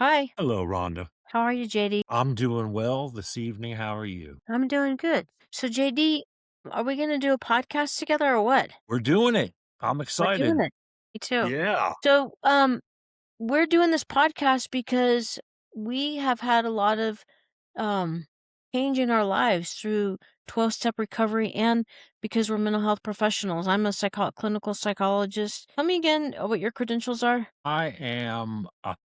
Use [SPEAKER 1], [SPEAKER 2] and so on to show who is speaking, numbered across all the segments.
[SPEAKER 1] Hi,
[SPEAKER 2] Hello, Rhonda.
[SPEAKER 1] how are you, JD?
[SPEAKER 2] I'm doing well this evening. How are you?
[SPEAKER 1] I'm doing good. So, JD, are we going to do a podcast together or what?
[SPEAKER 2] We're doing it. I'm
[SPEAKER 1] We're doing
[SPEAKER 2] excited.
[SPEAKER 1] it. Me too.
[SPEAKER 2] Yeah.
[SPEAKER 1] So, we're doing this podcast because we have had a lot of um change in our lives through 12-step recovery and because we're mental health professionals. I'm a clinical psychologist. Tell me again what your credentials are.
[SPEAKER 2] I am a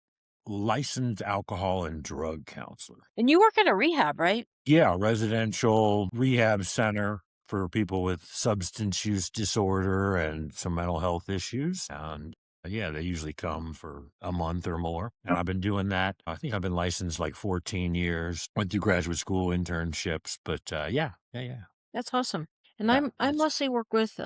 [SPEAKER 2] licensed alcohol and drug counselor.
[SPEAKER 1] And you work at a rehab, right?
[SPEAKER 2] Yeah, residential rehab center for people with substance use disorder and some mental health issues. And yeah, they usually come for a month or more. And I've been doing that. I think I've been licensed like 14 years, went through graduate school internships, but yeah.
[SPEAKER 1] That's awesome. And
[SPEAKER 2] Yeah,
[SPEAKER 1] I mostly work with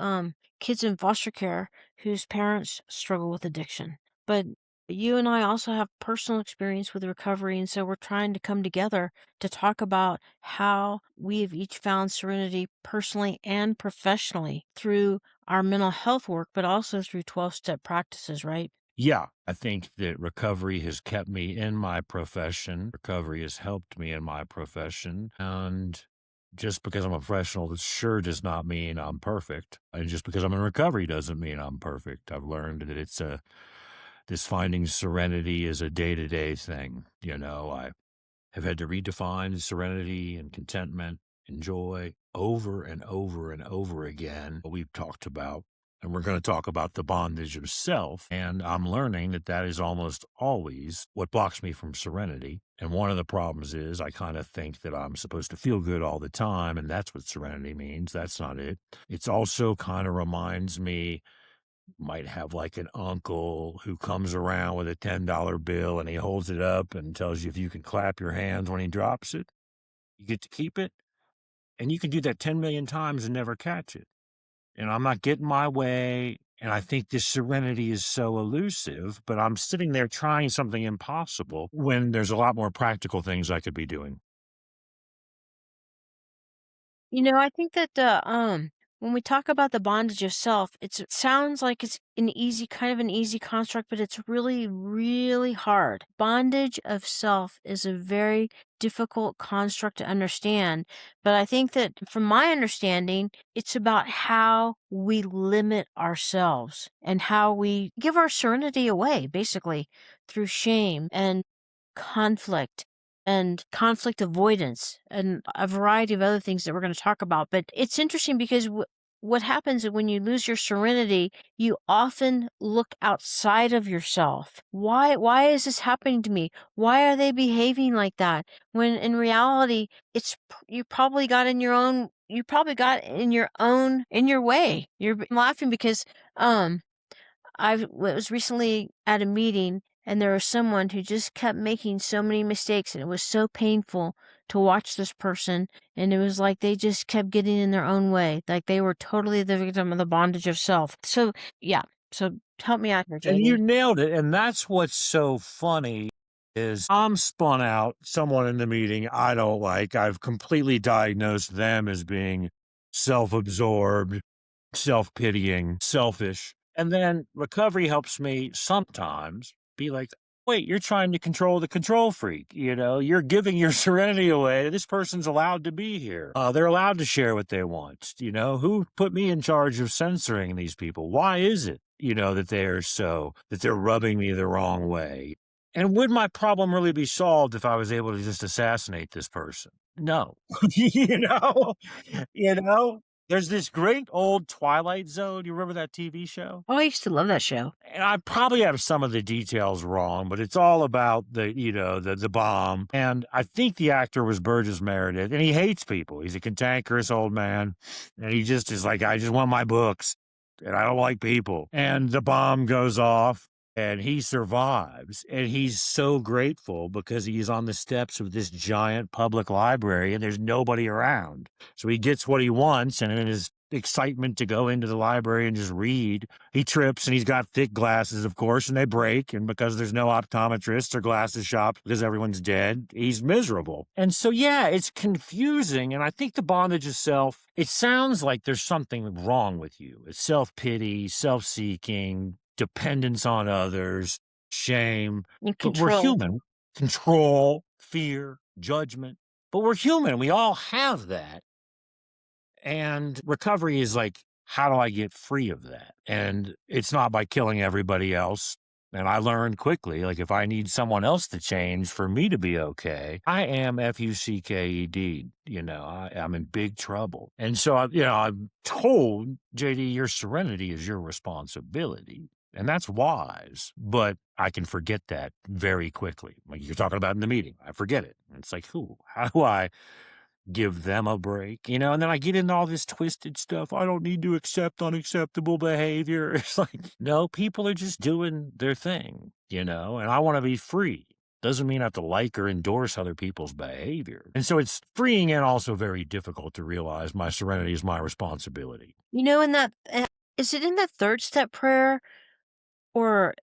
[SPEAKER 1] kids in foster care whose parents struggle with addiction. But you and I also have personal experience with recovery, and so we're trying to come together to talk about how we have each found serenity personally and professionally through our mental health work, but also through 12-step practices, right?
[SPEAKER 2] Yeah, I think that recovery has kept me in my profession. Recovery has helped me in my profession. And just because I'm a professional, it sure does not mean I'm perfect. And just because I'm in recovery doesn't mean I'm perfect. I've learned that this finding serenity is a day to day thing. I have had to redefine serenity and contentment and joy over and over and over again. We've talked about, and we're going to talk about the bondage of self. And I'm learning that that is almost always what blocks me from serenity. And one of the problems is I kind of think that I'm supposed to feel good all the time. And that's what serenity means. That's not it. It's also kind of reminds me might have like an uncle who comes around with a $10 bill and he holds it up and tells you if you can clap your hands when he drops it, you get to keep it. And you can do that 10 million times and never catch it. And I'm not getting my way. And I think this serenity is so elusive, but I'm sitting there trying something impossible when there's a lot more practical things I could be doing.
[SPEAKER 1] I think that when we talk about the bondage of self, it sounds like it's an easy kind of an easy construct, but it's really, really hard. Bondage of self is a very difficult construct to understand, but I think that from my understanding, it's about how we limit ourselves and how we give our serenity away, basically, through shame and conflict and conflict avoidance and a variety of other things that we're going to talk about. But it's interesting because what happens when you lose your serenity, you often look outside of yourself. Why is this happening to me? Why are they behaving like that? When in reality, you probably got in your own in your way. You're laughing because um I was recently at a meeting and there was someone who just kept making so many mistakes and it was so painful to watch this person, and it was like they just kept getting in their own way, like they were totally the victim of the bondage of self. So, yeah. So help me out here,
[SPEAKER 2] And you
[SPEAKER 1] JD.
[SPEAKER 2] nailed it. And that's what's so funny is I'm spun out someone in the meeting I don't like. I've completely diagnosed them as being self-absorbed, self-pitying, selfish. And then recovery helps me sometimes be like, wait, you're trying to control the control freak. You're giving your serenity away. This person's allowed to be here. They're allowed to share what they want. Who put me in charge of censoring these people? Why is it, that they're rubbing me the wrong way? And would my problem really be solved if I was able to just assassinate this person? No. you know, you know, there's this great old Twilight Zone. You remember that TV show?
[SPEAKER 1] Oh, I used to love that show.
[SPEAKER 2] And I probably have some of the details wrong, but it's all about the bomb. And I think the actor was Burgess Meredith, and he hates people. He's a cantankerous old man, and he just is like, I just want my books, and I don't like people. And the bomb goes off, and he survives, and he's so grateful because he's on the steps of this giant public library, and there's nobody around. So he gets what he wants, and in his excitement to go into the library and just read, he trips, and he's got thick glasses, of course, and they break. And because there's no optometrists or glasses shops because everyone's dead, he's miserable. And so, yeah, it's confusing. And I think the bondage of self, it sounds like there's something wrong with you. It's self-pity, self-seeking, dependence on others, shame.
[SPEAKER 1] In
[SPEAKER 2] But we're
[SPEAKER 1] control.
[SPEAKER 2] human. control, fear, judgment. But we're human. We all have that. And recovery is like, how do I get free of that? And it's not by killing everybody else. And I learned quickly, like, if I need someone else to change for me to be okay, I am fucked. I'm in big trouble. And so, I'm told, JD, your serenity is your responsibility. And that's wise. But I can forget that very quickly. Like you're talking about in the meeting, I forget it. And it's like, how do I give them a break, and then I get into all this twisted stuff. I don't need to accept unacceptable behavior. It's like, no, people are just doing their thing, and I want to be free. Doesn't mean I have to like or endorse other people's behavior. And so it's freeing and also very difficult to realize my serenity is my responsibility.
[SPEAKER 1] In that, is it in that third step prayer, or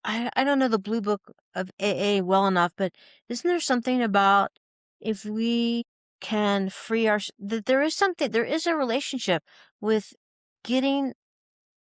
[SPEAKER 1] I don't know the blue book of AA well enough, but isn't there something about if we can free that there is a relationship with getting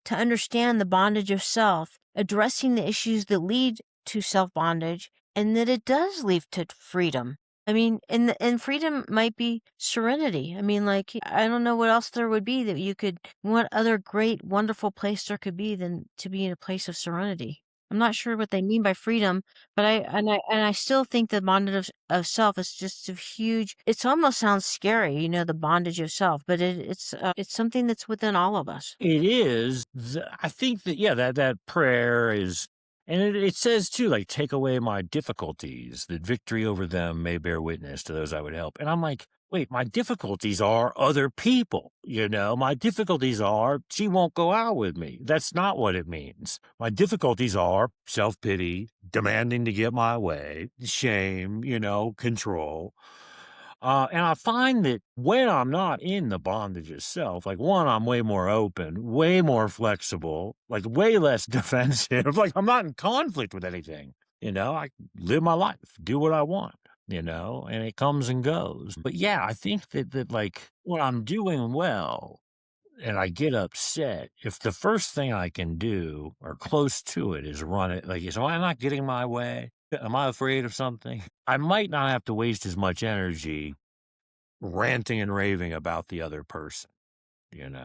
[SPEAKER 1] to understand the bondage of self, addressing the issues that lead to self bondage, and that it does lead to freedom. I mean, and freedom might be serenity. I mean, like, I don't know what else there would be that what other great, wonderful place there could be than to be in a place of serenity. I'm not sure what they mean by freedom, but I still think the bondage of self is just a huge. It's almost sounds scary, the bondage of self, but it's something that's within all of us.
[SPEAKER 2] It is. I think that, yeah, that prayer is, and it says too, like, take away my difficulties, that victory over them may bear witness to those I would help. And I'm like, wait, my difficulties are other people, my difficulties are she won't go out with me. That's not what it means. My difficulties are self pity, demanding to get my way, shame, control. And I find that when I'm not in the bondage itself, like, one, I'm way more open, way more flexible, like way less defensive. Like, I'm not in conflict with anything. I live my life, do what I want, and it comes and goes. But yeah, I think that like when I'm doing well and I get upset, if the first thing I can do or close to it is run it, like, so am I not getting my way? Am I afraid of something? I might not have to waste as much energy ranting and raving about the other person, and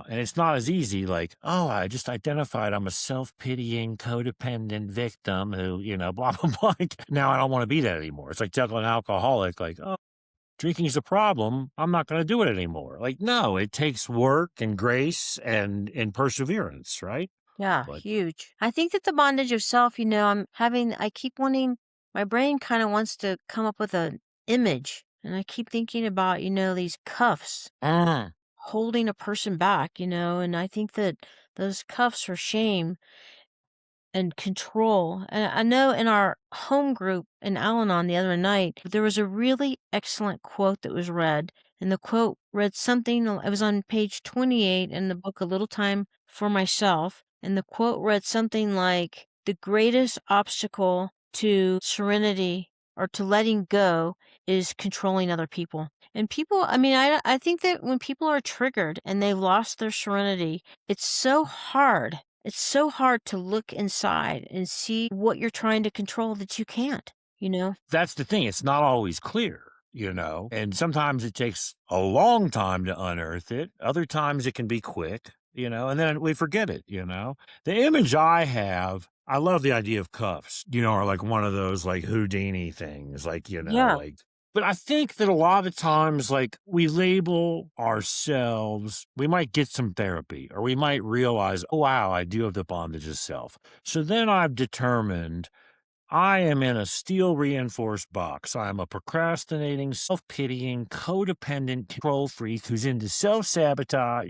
[SPEAKER 2] it's not as easy like, oh, I just identified I'm a self-pitying, codependent victim who, blah, blah, blah. Now I don't want to be that anymore. It's like telling an alcoholic, like, oh, drinking's a problem. I'm not going to do it anymore. Like, no, it takes work and grace and perseverance, right?
[SPEAKER 1] Yeah,
[SPEAKER 2] But
[SPEAKER 1] huge. I think that the bondage of self, I keep wanting, my brain kind of wants to come up with an image. And I keep thinking about, these cuffs
[SPEAKER 2] mm,
[SPEAKER 1] holding a person back, and I think that those cuffs are shame and control. And I know in our home group in Al Anon the other night, there was a really excellent quote that was read. And the quote read something, it was on page 28 in the book, A Little Time for Myself. And the quote read something like, the greatest obstacle to serenity or to letting go is controlling other people. And people, I think that when people are triggered and they've lost their serenity, it's so hard. It's so hard to look inside and see what you're trying to control that you can't, you know?
[SPEAKER 2] that's the thing. It's not always clear, and sometimes it takes a long time to unearth it. Other times it can be quick, and then we forget it, The image I have, I love the idea of cuffs, or like one of those like Houdini things, like,
[SPEAKER 1] Yeah.
[SPEAKER 2] but I think that a lot of times, like, we label ourselves, we might get some therapy or we might realize, oh, wow, I do have the bondage of self. So then I've determined I am in a steel reinforced box. I am a procrastinating, self pitying, codependent control freak who's into self sabotage,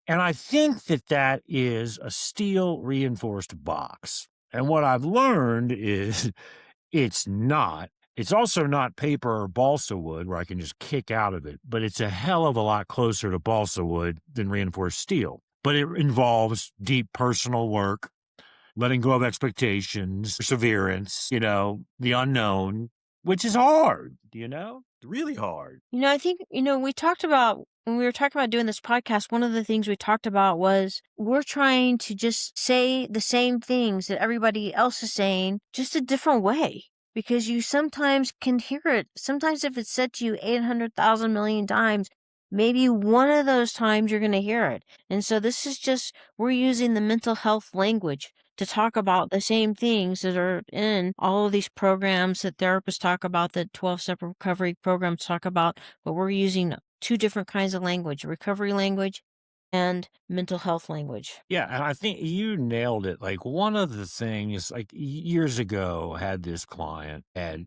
[SPEAKER 2] and I think that that is a steel reinforced box. And what I've learned is it's not. It's also not paper or balsa wood where I can just kick out of it, but it's a hell of a lot closer to balsa wood than reinforced steel. But it involves deep personal work, letting go of expectations, perseverance, the unknown, which is hard, really hard.
[SPEAKER 1] I think, we talked about when we were talking about doing this podcast, one of the things we talked about was we're trying to just say the same things that everybody else is saying, just a different way. because you sometimes can hear it. Sometimes if it's said to you 800,000 million times, maybe one of those times you're going to hear it. And so this is just, we're using the mental health language to talk about the same things that are in all of these programs that therapists talk about, that 12-step recovery programs talk about, but we're using two different kinds of language: recovery language and mental health language.
[SPEAKER 2] Yeah, and I think you nailed it. Like one of the things, like years ago, I had this client, and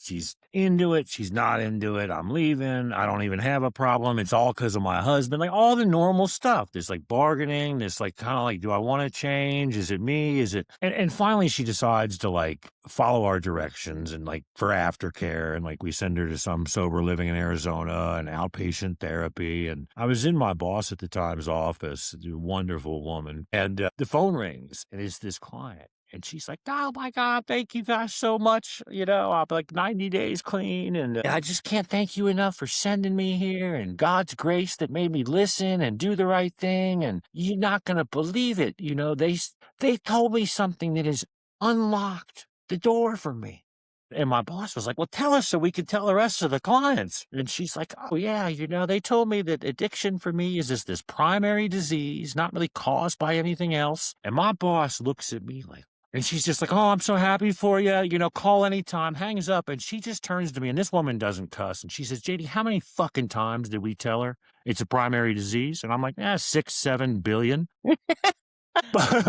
[SPEAKER 2] she's into it, she's not into it. I'm leaving. I don't even have a problem. It's all because of my husband. Like all the normal stuff. There's like bargaining. There's like kind of like, do I want to change? Is it me? Is it? And finally, she decides to like follow our directions and like for aftercare, and like we send her to some sober living in Arizona and outpatient therapy. And I was in my boss at the time's office, a wonderful woman, and the phone rings, and it's this client. And she's like, "Oh my God, thank you guys so much. I'm like 90 days clean. And I just can't thank you enough for sending me here and God's grace that made me listen and do the right thing. And you're not going to believe it. They told me something that has unlocked the door for me." And my boss was like, "Well, tell us so we can tell the rest of the clients." And she's like, "Oh, yeah, they told me that addiction for me is just this primary disease, not really caused by anything else." And my boss looks at me like, and she's just like, "Oh, I'm so happy for you. Call anytime," hangs up. And she just turns to me, and this woman doesn't cuss. And she says, "JD, how many fucking times did we tell her it's a primary disease?" And I'm like, 6-7 billion. But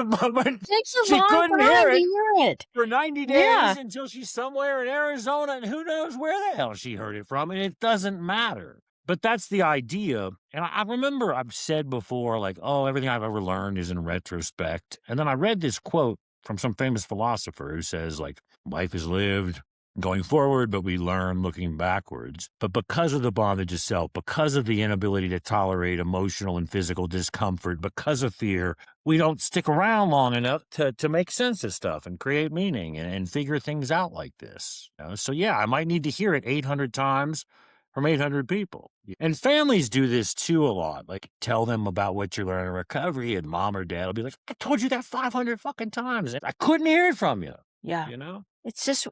[SPEAKER 1] Takes a
[SPEAKER 2] she
[SPEAKER 1] long
[SPEAKER 2] couldn't
[SPEAKER 1] time
[SPEAKER 2] hear
[SPEAKER 1] to
[SPEAKER 2] it
[SPEAKER 1] hear it.
[SPEAKER 2] for 90
[SPEAKER 1] Yeah.
[SPEAKER 2] days until she's somewhere in Arizona, and who knows where the hell she heard it from, and it doesn't matter. But that's the idea. And I remember I've said before, like, oh, everything I've ever learned is in retrospect. And then I read this quote from some famous philosopher who says, like, life is lived going forward, but we learn looking backwards. But because of the bondage of self, because of the inability to tolerate emotional and physical discomfort, because of fear, we don't stick around long enough to make sense of stuff and create meaning and figure things out like this. So yeah, I might need to hear it 800 times from 800 people. And families do this too a lot. Like tell them about what you learn in recovery, and mom or dad will be like, "I told you that 500 fucking times. I couldn't hear it from you."
[SPEAKER 1] Yeah.
[SPEAKER 2] You know?
[SPEAKER 1] It's just,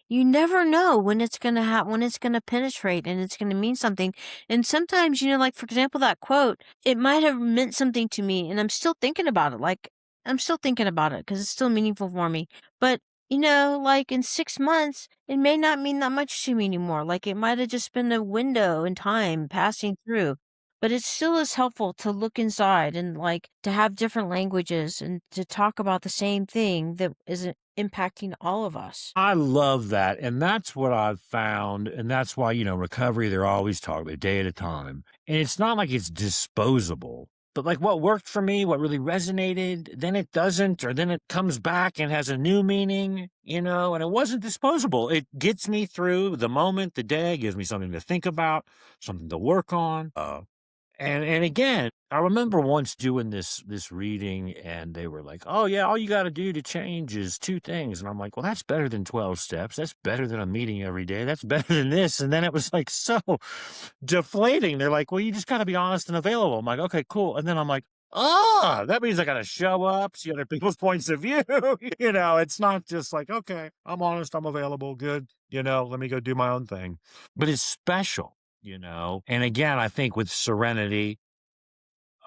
[SPEAKER 1] you never know when it's gonna when it's gonna penetrate and it's gonna mean something. And sometimes, like, for example, that quote, it might have meant something to me, and I'm still thinking about it. Like, I'm still thinking about it because it's still meaningful for me. But, like in 6 months, it may not mean that much to me anymore. Like, it might have just been a window in time passing through. But it still is helpful to look inside and, like, to have different languages and to talk about the same thing that is impacting all of us.
[SPEAKER 2] I love that, and that's what I've found, and that's why, recovery, they're always talking about a day at a time, and it's not like it's disposable, but, like, what worked for me, what really resonated, then it doesn't, or then it comes back and has a new meaning, and it wasn't disposable. It gets me through the moment, the day, gives me something to think about, something to work on, and again, I remember once doing this reading, and they were like, "Oh yeah, all you got to do to change is two things," and I'm like, "Well, that's better than 12 steps. That's better than a meeting every day. That's better than this." And then it was like so deflating. They're like, "Well, you just got to be honest and available." I'm like, "Okay, cool." And then I'm like, that means I got to show up, see other people's points of view. It's not just like, okay, I'm honest, I'm available, good. Let me go do my own thing. But it's special. And again, I think with serenity,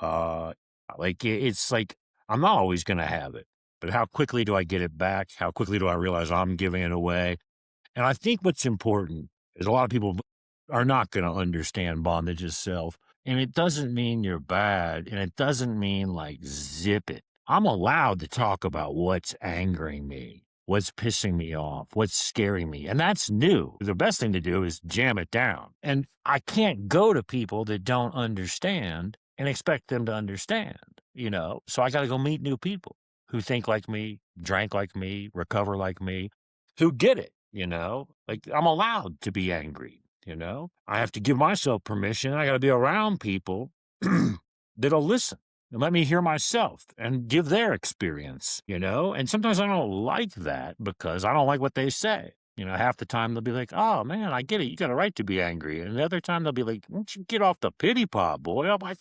[SPEAKER 2] uh, like it's like I'm not always going to have it, but how quickly do I get it back? How quickly do I realize I'm giving it away? And I think what's important is a lot of people are not going to understand bondage itself. And it doesn't mean you're bad. And it doesn't mean like zip it. I'm allowed to talk about what's angering me, what's pissing me off, what's scaring me. And that's new. The best thing to do is jam it down. And I can't go to people that don't understand and expect them to understand. So I got to go meet new people who think like me, drank like me, recover like me, who get it. Like I'm allowed to be angry. I have to give myself permission. I got to be around people that'll listen and let me hear myself and give their experience. And sometimes I don't like that because I don't like what they say. Half the time they'll be like, "Oh man, I get it. You got a right to be angry." And the other time they'll be like, "Why don't you get off the pity pot, boy?" I'm like,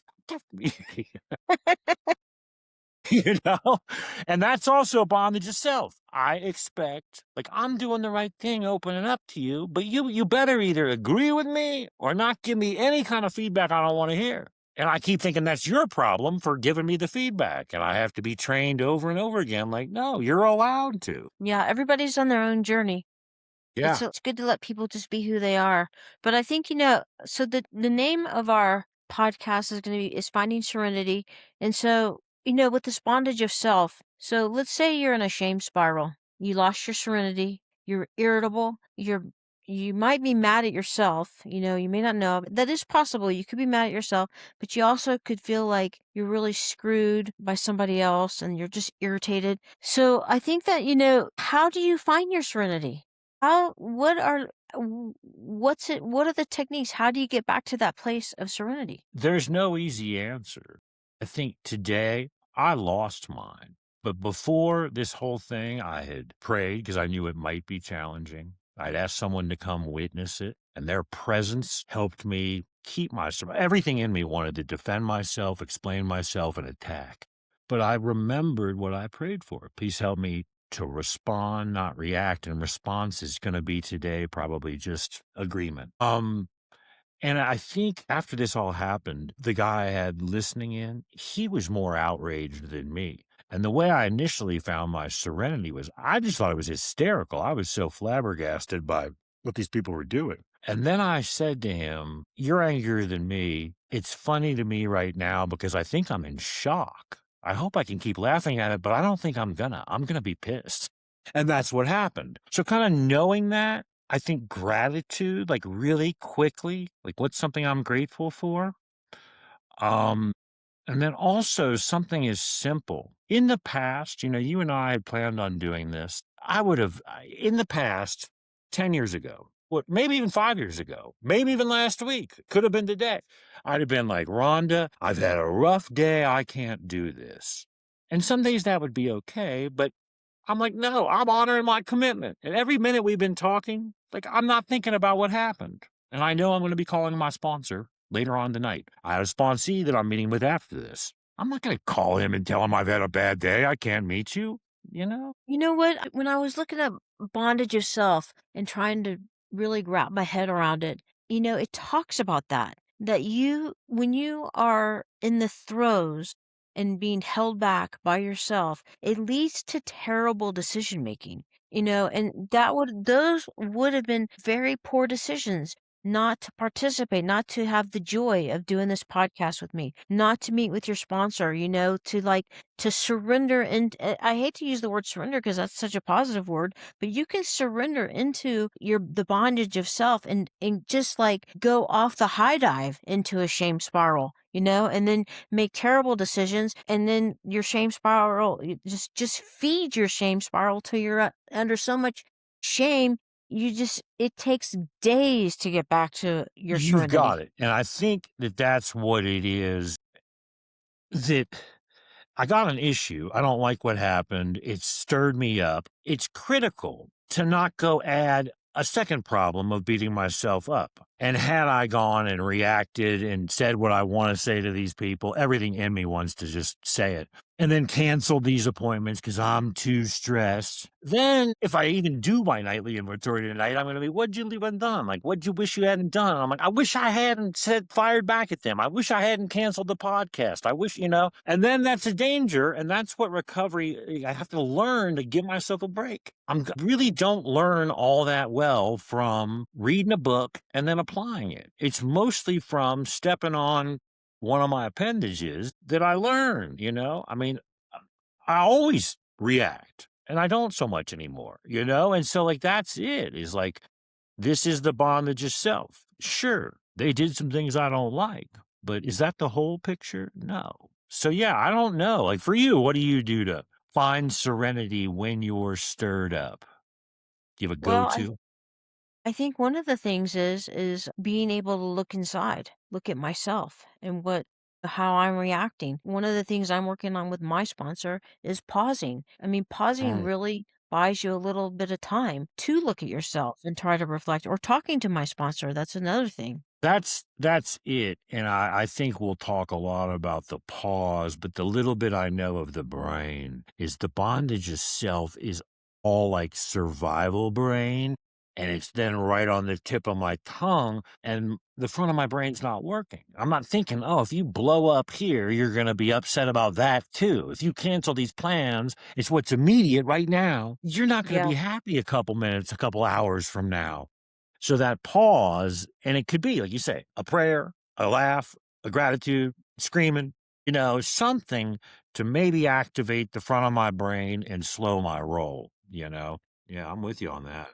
[SPEAKER 2] you know, and that's also bondage itself. I expect, like, I'm doing the right thing opening up to you, but you better either agree with me or not give me any kind of feedback I don't want to hear. And I keep thinking that's your problem for giving me the feedback. And I have to be trained over and over again. Like, no, you're allowed to.
[SPEAKER 1] Yeah, everybody's on their own journey.
[SPEAKER 2] Yeah.
[SPEAKER 1] It's good to let people just be who they are. But I think, so the name of our podcast is is Finding Serenity. And so, with this bondage of self, so let's say you're in a shame spiral. You lost your serenity, you're irritable, you might be mad at yourself, you may not know, but that is possible. You could be mad at yourself, but you also could feel like you're really screwed by somebody else and you're just irritated. So I think that, how do you find your serenity? How what are the techniques? How do you get back to that place of serenity?
[SPEAKER 2] There's no easy answer. I think today I lost mine. But before this whole thing, I had prayed because I knew it might be challenging. I'd asked someone to come witness it, and their presence helped me keep myself. Everything in me wanted to defend myself, explain myself, and attack. But I remembered what I prayed for. Please help me to respond, not react. And response is going to be today probably just agreement. And I think after this all happened, the guy I had listening in, he was more outraged than me. And the way I initially found my serenity was I just thought it was hysterical. I was so flabbergasted by what these people were doing. And then I said to him, "You're angrier than me. It's funny to me right now because I think I'm in shock. I hope I can keep laughing at it, but I don't think I'm gonna. I'm gonna be pissed." And that's what happened. So kind of knowing that, I think gratitude, like, really quickly, like, what's something I'm grateful for? Um, and then also something as simple. In the past, you and I had planned on doing this. In the past, 10 years ago, what, maybe even 5 years ago, maybe even last week, could have been today. I'd have been like, "Rhonda, I've had a rough day. I can't do this." And some days that would be okay, but I'm like, "No, I'm honoring my commitment." And every minute we've been talking, like, I'm not thinking about what happened. And I know I'm going to be calling my sponsor later on tonight. I have a sponsee that I'm meeting with after this. I'm not going to call him and tell him I've had a bad day. I can't meet you, you know?
[SPEAKER 1] You know what? When I was looking at bondage of self and trying to really wrap my head around it, it talks about that when you are in the throes and being held back by yourself, it leads to terrible decision making, and those would have been very poor decisions not to participate, not to have the joy of doing this podcast with me, not to meet with your sponsor, to surrender. And I hate to use the word surrender because that's such a positive word, but you can surrender into the bondage of self and just like go off the high dive into a shame spiral, and then make terrible decisions, and then your shame spiral just feed your shame spiral till you're under so much shame. It takes days to get back to your
[SPEAKER 2] You've
[SPEAKER 1] serenity.
[SPEAKER 2] got it. And I think that that's what it is that I got an issue. I don't like what happened. It stirred me up. It's critical to not go add a second problem of beating myself up. And had I gone and reacted and said what I want to say to these people, everything in me wants to just say it. And then cancel these appointments because I'm too stressed. Then, if I even do my nightly inventory tonight, I'm going to be, "What'd you leave undone? Like, what'd you wish you hadn't done?" And I'm like, "I wish I hadn't fired back at them. I wish I hadn't canceled the podcast. I wish." And then that's a danger. And that's what recovery, I have to learn to give myself a break. Really don't learn all that well from reading a book and then applying it. It's mostly from stepping on one of my appendages that I learn. I mean, I always react and I don't so much anymore. And so, like, that's it, is like, this is the bondage itself. Sure, they did some things I don't like, but is that the whole picture? No. So, yeah, I don't know. Like, for you, what do you do to find serenity when you're stirred up? Do you have a go
[SPEAKER 1] Well,
[SPEAKER 2] to?
[SPEAKER 1] I think one of the things is being able to look inside, look at myself and how I'm reacting. One of the things I'm working on with my sponsor is pausing. I mean, pausing really buys you a little bit of time to look at yourself and try to reflect, or talking to my sponsor. That's another thing.
[SPEAKER 2] That's it, and I think we'll talk a lot about the pause, but the little bit I know of the brain is the bondage itself is all like survival brain, and it's then right on the tip of my tongue, and the front of my brain's not working. I'm not thinking, oh, if you blow up here, you're going to be upset about that too. If you cancel these plans, it's what's immediate right now. You're not going to
[SPEAKER 1] Yeah.
[SPEAKER 2] be happy a couple minutes, a couple hours from now. So that pause, and it could be, like you say, a prayer, a laugh, a gratitude, screaming, something to maybe activate the front of my brain and slow my roll. Yeah, I'm with you on that.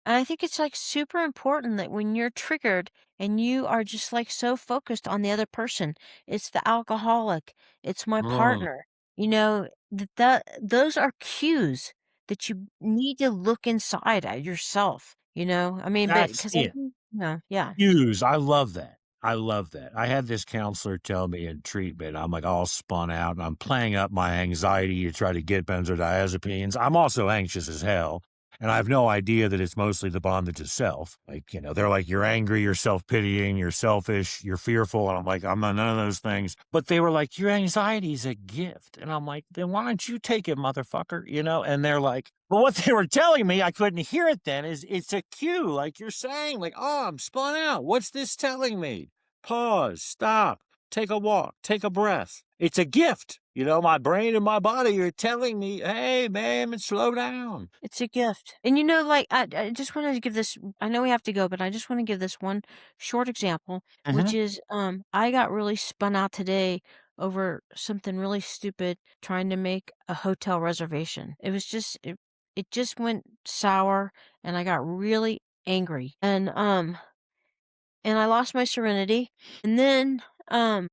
[SPEAKER 1] And I think it's like super important that when you're triggered and you are just like so focused on the other person, it's the alcoholic, it's my
[SPEAKER 2] Mm,
[SPEAKER 1] partner, those are cues that you need to look inside at yourself, I mean, but
[SPEAKER 2] that's
[SPEAKER 1] because I
[SPEAKER 2] it.
[SPEAKER 1] think, yeah,
[SPEAKER 2] Cues, I love that. I love that. I had this counselor tell me in treatment, I'm like all spun out and I'm playing up my anxiety to try to get benzodiazepines. I'm also anxious as hell. And I have no idea that it's mostly the bondage itself. Like, they're like, you're angry, you're self pitying, you're selfish, you're fearful. And I'm like, I'm not none of those things. But they were like, your anxiety is a gift. And I'm like, then why don't you take it, motherfucker? And they're like, but what they were telling me, I couldn't hear it then, is it's a cue, like you're saying, like, oh, I'm spun out. What's this telling me? Pause, stop, take a walk, take a breath. It's a gift. My brain and my body are telling me, hey, man, slow down.
[SPEAKER 1] it's a gift. And like I just wanted to give this, I know we have to go, but I just want to give this one short example, which
[SPEAKER 2] Hmm.
[SPEAKER 1] is I got really spun out today over something really stupid trying to make a hotel reservation. It just went sour and I got really angry. And I lost my serenity, and then,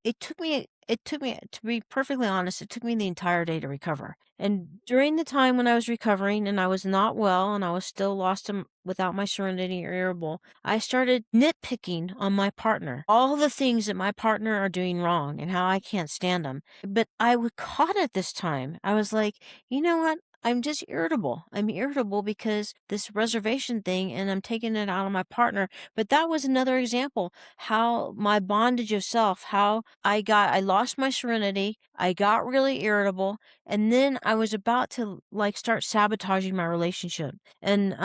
[SPEAKER 1] it took me to be perfectly honest, it took me the entire day to recover, and during the time when I was recovering and I was not well and I was still lost and without my serenity or irritable, I started nitpicking on my partner, all the things that my partner are doing wrong and how I can't stand them. But I was caught at this time. I was like, "You know what? I'm just irritable. I'm irritable because this reservation thing, and I'm taking it out on my partner." But that was another example how my bondage of self, how I lost my serenity, I got really irritable, and then I was about to like start sabotaging my relationship. And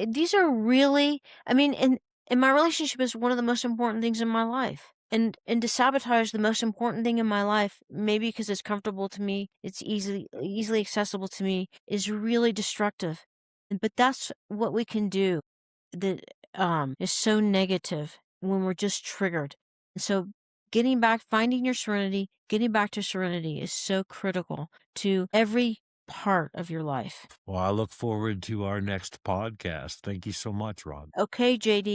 [SPEAKER 1] these are really, I mean, and my relationship is one of the most important things in my life. And to sabotage the most important thing in my life, maybe because it's comfortable to me, it's easily accessible to me, is really destructive. But that's what we can do that is so negative when we're just triggered. And so finding your serenity, getting back to serenity is so critical to every part of your life.
[SPEAKER 2] Well, I look forward to our next podcast. Thank you so much, Ron.
[SPEAKER 1] Okay, JD.